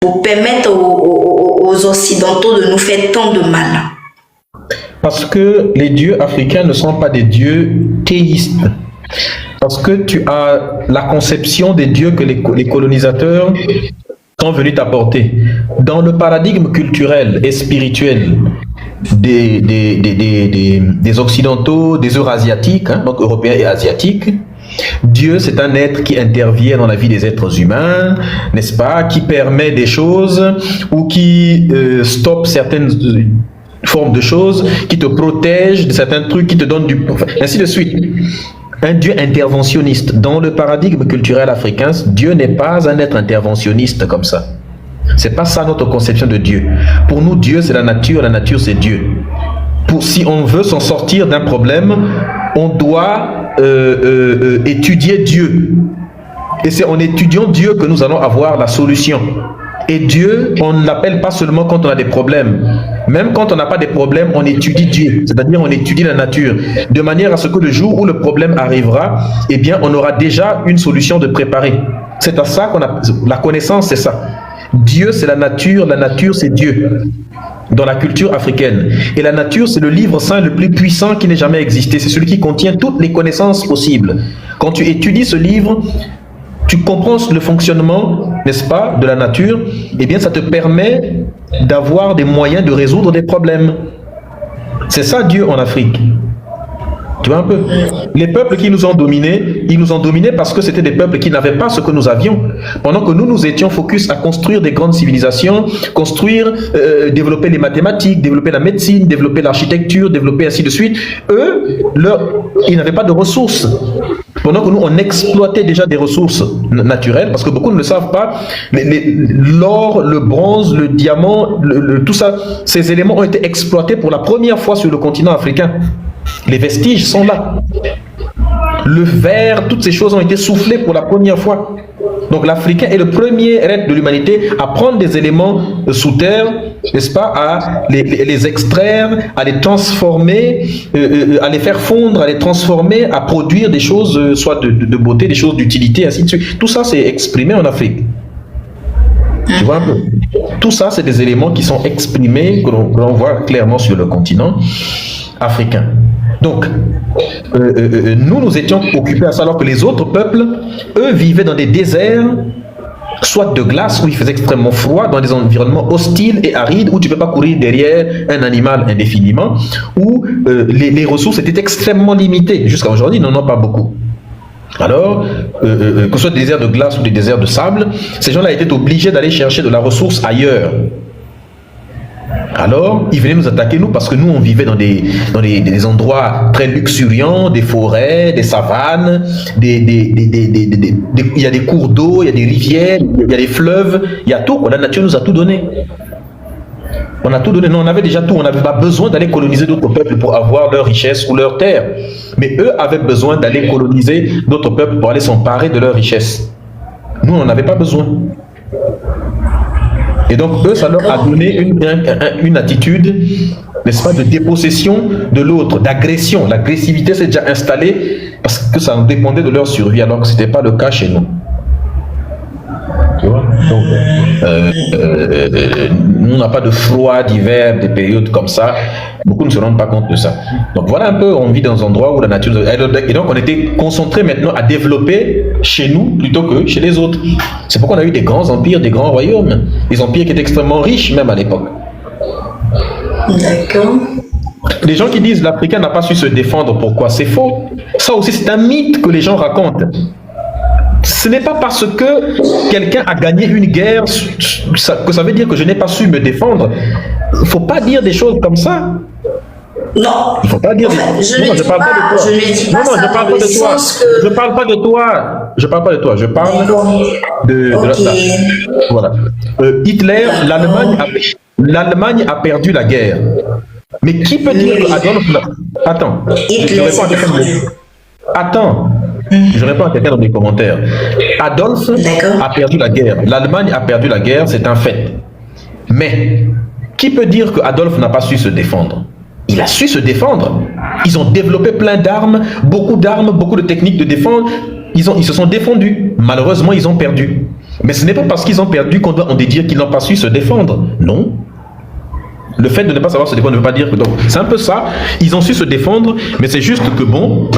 pour permettre aux Occidentaux de nous faire tant de mal? Parce que les dieux africains ne sont pas des dieux théistes. Parce que tu as la conception des dieux que les colonisateurs sont venus t'apporter. Dans le paradigme culturel et spirituel des Occidentaux, des Eurasiatiques, hein, donc Européens et Asiatiques, Dieu, c'est un être qui intervient dans la vie des êtres humains, n'est-ce pas, qui permet des choses ou qui stoppe certaines formes de choses, qui te protège de certains trucs, qui te donne du... Enfin, ainsi de suite. Un Dieu interventionniste. Dans le paradigme culturel africain, Dieu n'est pas un être interventionniste comme ça. C'est pas ça notre conception de Dieu. Pour nous, Dieu, c'est la nature c'est Dieu. Si on veut s'en sortir d'un problème, on doit étudier Dieu. Et c'est en étudiant Dieu que nous allons avoir la solution. Et Dieu, on ne l'appelle pas seulement quand on a des problèmes. Même quand on n'a pas de problèmes, on étudie Dieu. C'est-à-dire on étudie la nature. De manière à ce que le jour où le problème arrivera, eh bien, on aura déjà une solution de préparer. C'est à ça qu'on a... La connaissance, c'est ça. Dieu, c'est la nature c'est Dieu. Dans la culture africaine. Et la nature, c'est le livre saint le plus puissant qui n'ait jamais existé. C'est celui qui contient toutes les connaissances possibles. Quand tu étudies ce livre, tu comprends le fonctionnement, n'est-ce pas, de la nature, eh bien ça te permet d'avoir des moyens de résoudre des problèmes. C'est ça Dieu en Afrique. Tu vois un peu? Les peuples qui nous ont dominés, ils nous ont dominés parce que c'était des peuples qui n'avaient pas ce que nous avions. Pendant que nous étions focus à construire des grandes civilisations, construire, développer les mathématiques, développer la médecine, développer l'architecture, développer ainsi de suite. Eux, ils n'avaient pas de ressources. Pendant que nous, on exploitait déjà des ressources naturelles, parce que beaucoup ne le savent pas, l'or, le bronze, le diamant, tout ça, ces éléments ont été exploités pour la première fois sur le continent africain. Les vestiges sont là. Le verre, toutes ces choses ont été soufflées pour la première fois. Donc l'Africain est le premier être de l'humanité à prendre des éléments sous terre, n'est-ce pas, à les extraire, à les transformer, à les faire fondre, à les transformer, à produire des choses, soit de beauté, des choses d'utilité, ainsi de suite. Tout ça, c'est exprimé en Afrique. Tu vois un peu? Tout ça, c'est des éléments qui sont exprimés, que l'on voit clairement sur le continent africain. Donc, nous étions occupés à ça, alors que les autres peuples, eux, vivaient dans des déserts, soit de glace, où il faisait extrêmement froid, dans des environnements hostiles et arides, où tu ne peux pas courir derrière un animal indéfiniment, où les ressources étaient extrêmement limitées. Jusqu'à aujourd'hui, ils n'en ont pas beaucoup. Alors, que ce soit des déserts de glace ou des déserts de sable, ces gens-là étaient obligés d'aller chercher de la ressource ailleurs. Alors, ils venaient nous attaquer, nous, parce que nous, on vivait dans des endroits très luxuriants, des forêts, des savanes, il y a des cours d'eau, il y a des rivières, il y a des fleuves, il y a tout. La nature nous a tout donné. On a tout donné. Non, on avait déjà tout. On n'avait pas besoin d'aller coloniser d'autres peuples pour avoir leur richesse ou leur terre. Mais eux avaient besoin d'aller coloniser d'autres peuples pour aller s'emparer de leur richesse. Nous, on n'en avait pas besoin. Et donc, eux, ça leur a donné une attitude, n'est-ce pas, de dépossession de l'autre, d'agression. L'agressivité s'est déjà installée parce que ça dépendait de leur survie, alors que ce n'était pas le cas chez nous. Tu vois? Donc, nous, on n'a pas de froid d'hiver, des périodes comme ça. Beaucoup ne se rendent pas compte de ça. Donc voilà un peu, on vit dans un endroit où la nature... Et donc on était concentré maintenant à développer chez nous plutôt que chez les autres. C'est pourquoi on a eu des grands empires, des grands royaumes. Des empires qui étaient extrêmement riches même à l'époque. D'accord. Les gens qui disent l'Africain n'a pas su se défendre, pourquoi? C'est faux. Ça aussi c'est un mythe que les gens racontent. Ce n'est pas parce que quelqu'un a gagné une guerre que ça veut dire que je n'ai pas su me défendre. Il ne faut pas dire des choses comme ça. Non. Il ne faut pas dire. Je parle pas de toi. Je parle pas de toi. Je parle pas de toi. Je parle pas de toi. Je parle de voilà. Hitler, l'Allemagne a perdu la guerre. Mais qui peut dire que Adolf... Attends. Je réponds à quelqu'un dans les commentaires. Adolphe a perdu la guerre. L'Allemagne a perdu la guerre, c'est un fait. Mais qui peut dire que Adolphe n'a pas su se défendre? Il a su se défendre. Ils ont développé plein d'armes, beaucoup de techniques de défense. Ils se sont défendus. Malheureusement, ils ont perdu. Mais ce n'est pas parce qu'ils ont perdu qu'on doit en déduire qu'ils n'ont pas su se défendre. Non. Le fait de ne pas savoir se défendre ne veut pas dire que... Donc, c'est un peu ça. Ils ont su se défendre, mais c'est juste que bon,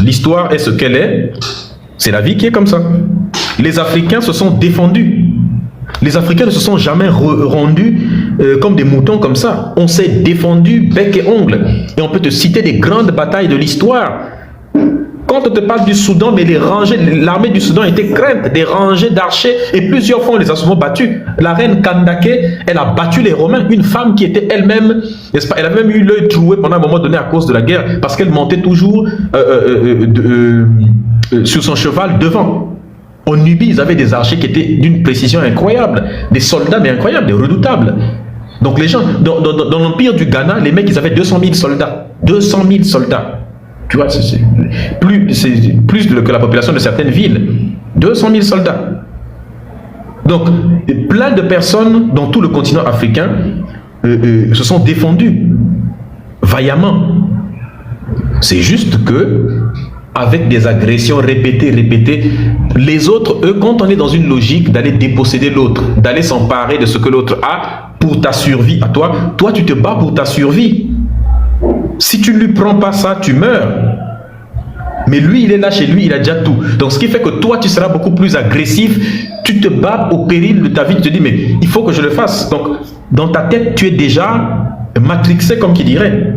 l'histoire est ce qu'elle est. C'est la vie qui est comme ça. Les Africains se sont défendus. Les Africains ne se sont jamais rendus comme des moutons comme ça. On s'est défendu bec et ongle. Et on peut te citer des grandes batailles de l'histoire. Quand on te parle du Soudan, mais l'armée du Soudan était crainte, des rangées d'archers, et plusieurs fois on les a souvent battus. La reine Kandake, elle a battu les Romains, une femme qui était elle-même, n'est-ce pas, elle avait même eu l'œil troué pendant un moment donné à cause de la guerre, parce qu'elle montait toujours sur son cheval devant. En Nubie, ils avaient des archers qui étaient d'une précision incroyable, des soldats mais incroyables, des redoutables. Donc les gens, dans l'empire du Ghana, les mecs, ils avaient 200 000 soldats. 200 000 soldats. Tu vois, c'est plus que la population de certaines villes. 200 000 soldats. Donc, plein de personnes dans tout le continent africain se sont défendues vaillamment. C'est juste que, avec des agressions répétées, les autres, eux, quand on est dans une logique d'aller déposséder l'autre, d'aller s'emparer de ce que l'autre a pour ta survie à toi, toi, tu te bats pour ta survie. Si tu ne lui prends pas ça, tu meurs. Mais lui, il est là chez lui, il a déjà tout. Donc, ce qui fait que toi, tu seras beaucoup plus agressif. Tu te bats au péril de ta vie. Tu te dis, mais il faut que je le fasse. Donc, dans ta tête, tu es déjà matrixé, comme qui dirait.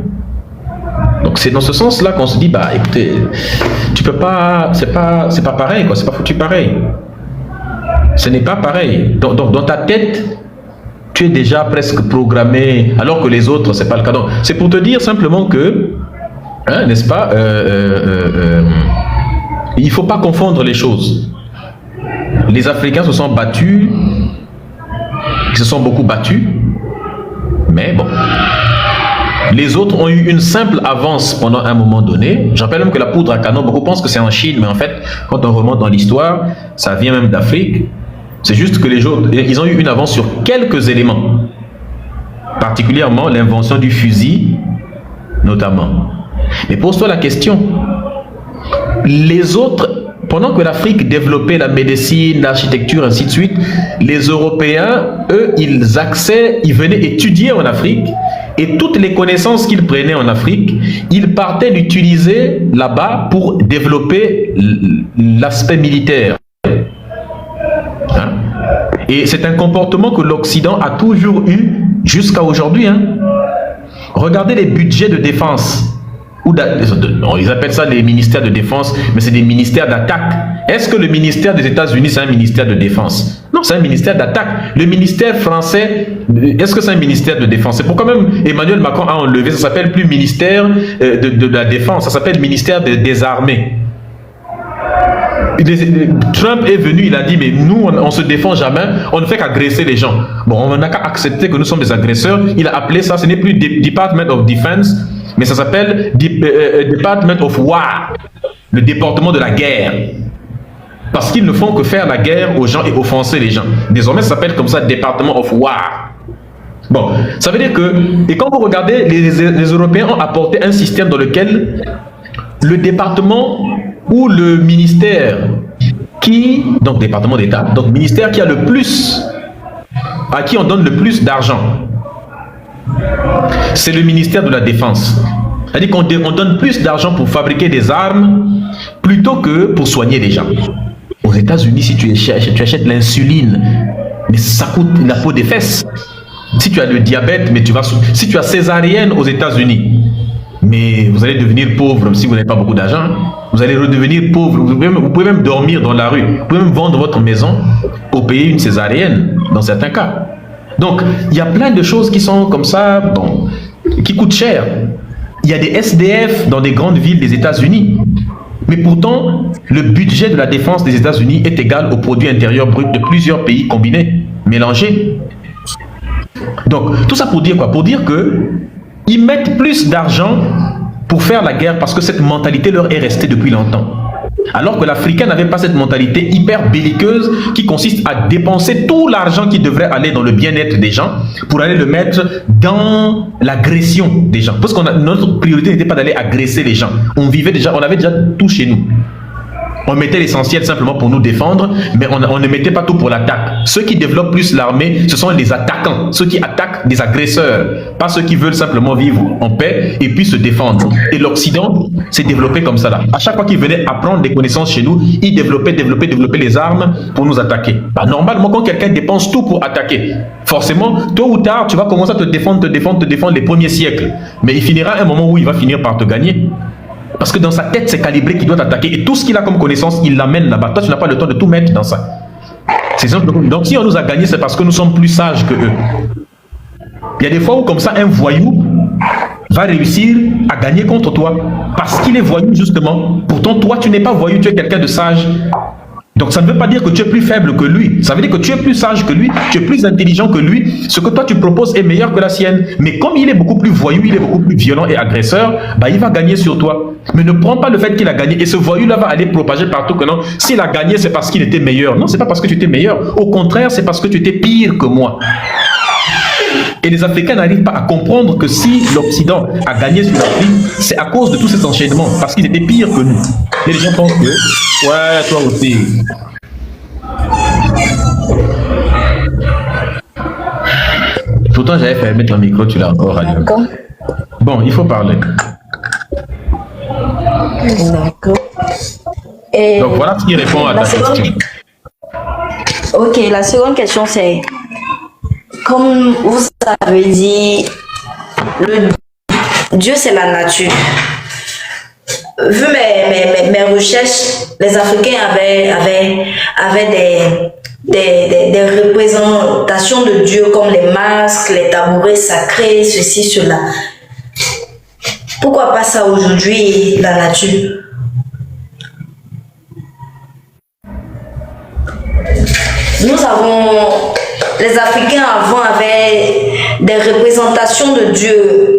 Donc, c'est dans ce sens-là qu'on se dit, bah, écoutez, tu peux pas, c'est pas pareil, quoi. C'est pas foutu pareil. Ce n'est pas pareil. Dans ta tête, tu es déjà presque programmé, alors que les autres, c'est pas le cas. Donc, c'est pour te dire simplement que, hein, n'est-ce pas, il ne faut pas confondre les choses. Les Africains se sont battus, ils se sont beaucoup battus, mais bon. Les autres ont eu une simple avance pendant un moment donné. Je rappelle même que la poudre à canon, beaucoup pensent que c'est en Chine, mais en fait, quand on remonte dans l'histoire, ça vient même d'Afrique. C'est juste que les autres, ils ont eu une avance sur quelques éléments, particulièrement l'invention du fusil, notamment. Mais pose-toi la question, les autres, pendant que l'Afrique développait la médecine, l'architecture, ainsi de suite, les Européens, eux, ils venaient étudier en Afrique, et toutes les connaissances qu'ils prenaient en Afrique, ils partaient d'utiliser là-bas pour développer l'aspect militaire. Et c'est un comportement que l'Occident a toujours eu jusqu'à aujourd'hui. Hein. Regardez les budgets de défense. Ils appellent ça les ministères de défense, mais c'est des ministères d'attaque. Est-ce que le ministère des États-Unis, c'est un ministère de défense? Non, c'est un ministère d'attaque. Le ministère français, est-ce que c'est un ministère de défense? C'est pourquoi même Emmanuel Macron a enlevé, ça s'appelle plus ministère de la défense, ça s'appelle ministère des armées. Trump est venu, il a dit, mais nous, on ne se défend jamais, on ne fait qu'agresser les gens. Bon, on n'a qu'à accepter que nous sommes des agresseurs. Il a appelé ça, ce n'est plus Department of Defense, mais ça s'appelle Department of War, le département de la guerre. Parce qu'ils ne font que faire la guerre aux gens et offenser les gens. Désormais, ça s'appelle comme ça Department of War. Bon, ça veut dire que, et quand vous regardez, les Européens ont apporté un système dans lequel le département ou le ministère donc département d'État, donc ministère qui a le plus, à qui on donne le plus d'argent, c'est le ministère de la Défense. C'est-à-dire qu'on donne plus d'argent pour fabriquer des armes plutôt que pour soigner les gens. Aux États-Unis, si tu achètes l'insuline, mais ça coûte la peau des fesses. Si tu as le diabète, mais si tu as césarienne aux États-Unis, mais vous allez devenir pauvre si vous n'avez pas beaucoup d'argent. Vous allez redevenir pauvre. Vous pouvez même dormir dans la rue. Vous pouvez même vendre votre maison pour payer une césarienne, dans certains cas. Donc, il y a plein de choses qui sont comme ça, bon, qui coûtent cher. Il y a des SDF dans des grandes villes des États-Unis. Mais pourtant, le budget de la défense des États-Unis est égal au produit intérieur brut de plusieurs pays combinés, mélangés. Donc, tout ça pour dire quoi? Pour dire que ils mettent plus d'argent pour faire la guerre parce que cette mentalité leur est restée depuis longtemps. Alors que l'Africain n'avait pas cette mentalité hyper belliqueuse qui consiste à dépenser tout l'argent qui devrait aller dans le bien-être des gens pour aller le mettre dans l'agression des gens. Parce que notre priorité n'était pas d'aller agresser les gens. On avait déjà tout chez nous. On mettait l'essentiel simplement pour nous défendre, mais on ne mettait pas tout pour l'attaque. Ceux qui développent plus l'armée, ce sont les attaquants, ceux qui attaquent des agresseurs, pas ceux qui veulent simplement vivre en paix et puis se défendre. Et l'Occident s'est développé comme ça là. À chaque fois qu'il venait apprendre des connaissances chez nous, il développait les armes pour nous attaquer. Bah, normalement, quand quelqu'un dépense tout pour attaquer, forcément, tôt ou tard, tu vas commencer à te défendre les premiers siècles. Mais il finira un moment où il va finir par te gagner. Parce que dans sa tête, c'est calibré qu'il doit t'attaquer. Et tout ce qu'il a comme connaissance, il l'amène là-bas. Toi, tu n'as pas le temps de tout mettre dans ça. C'est simple. Donc, si on nous a gagné, c'est parce que nous sommes plus sages que eux. Il y a des fois où, comme ça, un voyou va réussir à gagner contre toi. Parce qu'il est voyou, justement. Pourtant, toi, tu n'es pas voyou, tu es quelqu'un de sage. Donc, ça ne veut pas dire que tu es plus faible que lui. Ça veut dire que tu es plus sage que lui, tu es plus intelligent que lui. Ce que toi, tu proposes est meilleur que la sienne. Mais comme il est beaucoup plus voyou, il est beaucoup plus violent et agresseur, bah, il va gagner sur toi. Mais ne prends pas le fait qu'il a gagné. Et ce voyou-là va aller propager partout que non, s'il a gagné, c'est parce qu'il était meilleur. Non, c'est pas parce que tu étais meilleur. Au contraire, c'est parce que tu étais pire que moi. Et les Africains n'arrivent pas à comprendre que si l'Occident a gagné sur l'Afrique, c'est à cause de tous ces enchaînements, parce qu'ils étaient pires que nous. Et les gens pensent que, ouais, toi aussi. Pourtant, j'avais fermé ton micro, tu l'as encore allumé. Bon, il faut parler. D'accord. Et donc voilà ce qui répond à ta question. Ok, la seconde question c'est, comme vous avez dit, Dieu c'est la nature. Vu mes recherches, les Africains avaient des représentations de Dieu comme les masques, les tabourets sacrés, ceci, cela. Pourquoi pas ça aujourd'hui, la nature? Les Africains avant avaient des représentations de Dieu.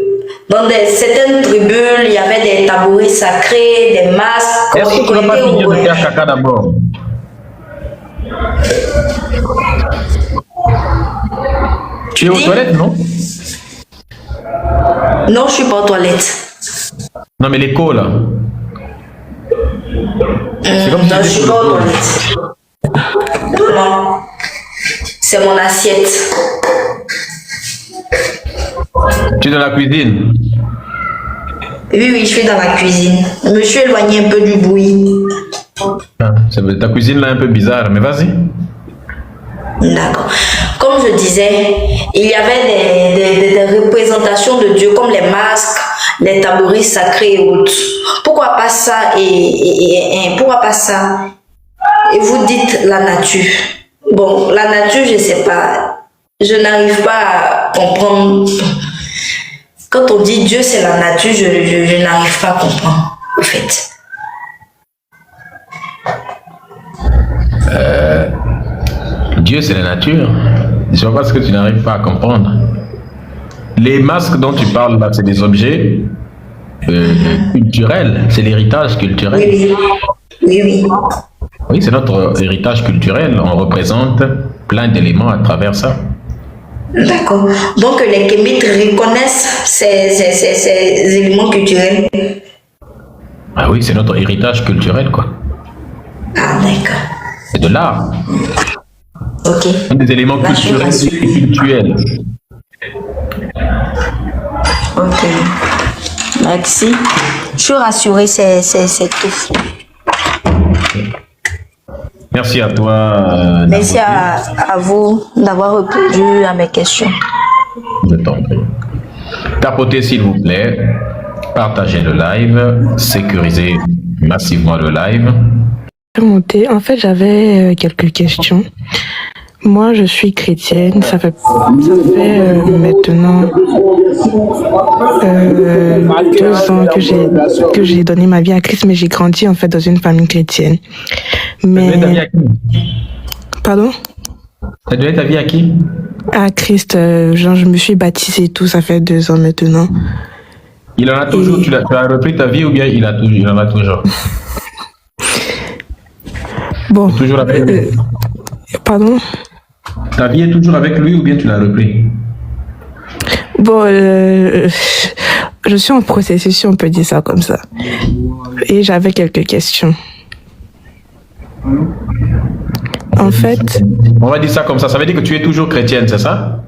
Dans certaines tribus, il y avait des tabourets sacrés, des masques. Est-ce que tu n'as pas fini de faire caca d'abord? Tu es aux toilettes, non? Non, je ne suis pas aux toilettes. Non, mais l'écho, là. C'est comme si non, je ne suis pas aux toilettes. Non. C'est mon assiette. Tu es dans la cuisine? Oui, je suis dans la cuisine. Je me suis éloigné un peu du bruit. Ta cuisine là est un peu bizarre, mais vas-y. D'accord. Comme je disais, il y avait des représentations de Dieu comme les masques, les tabourets sacrés et autres. Pourquoi pas ça pourquoi pas ça? Et vous dites la nature. Bon, la nature, je ne sais pas. Je n'arrive pas à comprendre. Quand on dit Dieu, c'est la nature, je n'arrive pas à comprendre, en fait. Dieu, c'est la nature. Je ne vois pas ce que tu n'arrives pas à comprendre. Les masques dont tu parles là, c'est des objets culturels. C'est l'héritage culturel. Oui. Oui, c'est notre héritage culturel. On représente plein d'éléments à travers ça. D'accord. Donc les Kémites reconnaissent ces éléments culturels. Ah oui, c'est notre héritage culturel, quoi. Ah, d'accord. C'est de l'art. Ok. Des éléments culturels et cultuels. Ok. Merci. Je suis rassurée, c'est tout. Merci à toi. Merci à vous d'avoir répondu à mes questions. Je t'en prie. Tapotez s'il vous plaît. Partagez le live. Sécurisez massivement le live. En fait, j'avais quelques questions. Moi, je suis chrétienne. Ça fait maintenant 2 ans que j'ai donné ma vie à Christ, mais j'ai grandi en fait dans une famille chrétienne. Mais pardon? Tu as donné ta vie à qui? À Christ. Genre, je me suis baptisée et tout. Ça fait 2 ans maintenant. Il en a toujours. Tu as repris ta vie ou bien il en a toujours? Bon. Toujours avec lui. Pardon? Ta vie est toujours avec lui ou bien tu l'as repris? Bon, je suis en processus, si on peut dire ça comme ça. Et j'avais quelques questions. En fait, On va dire ça comme ça veut dire que tu es toujours chrétienne, c'est ça?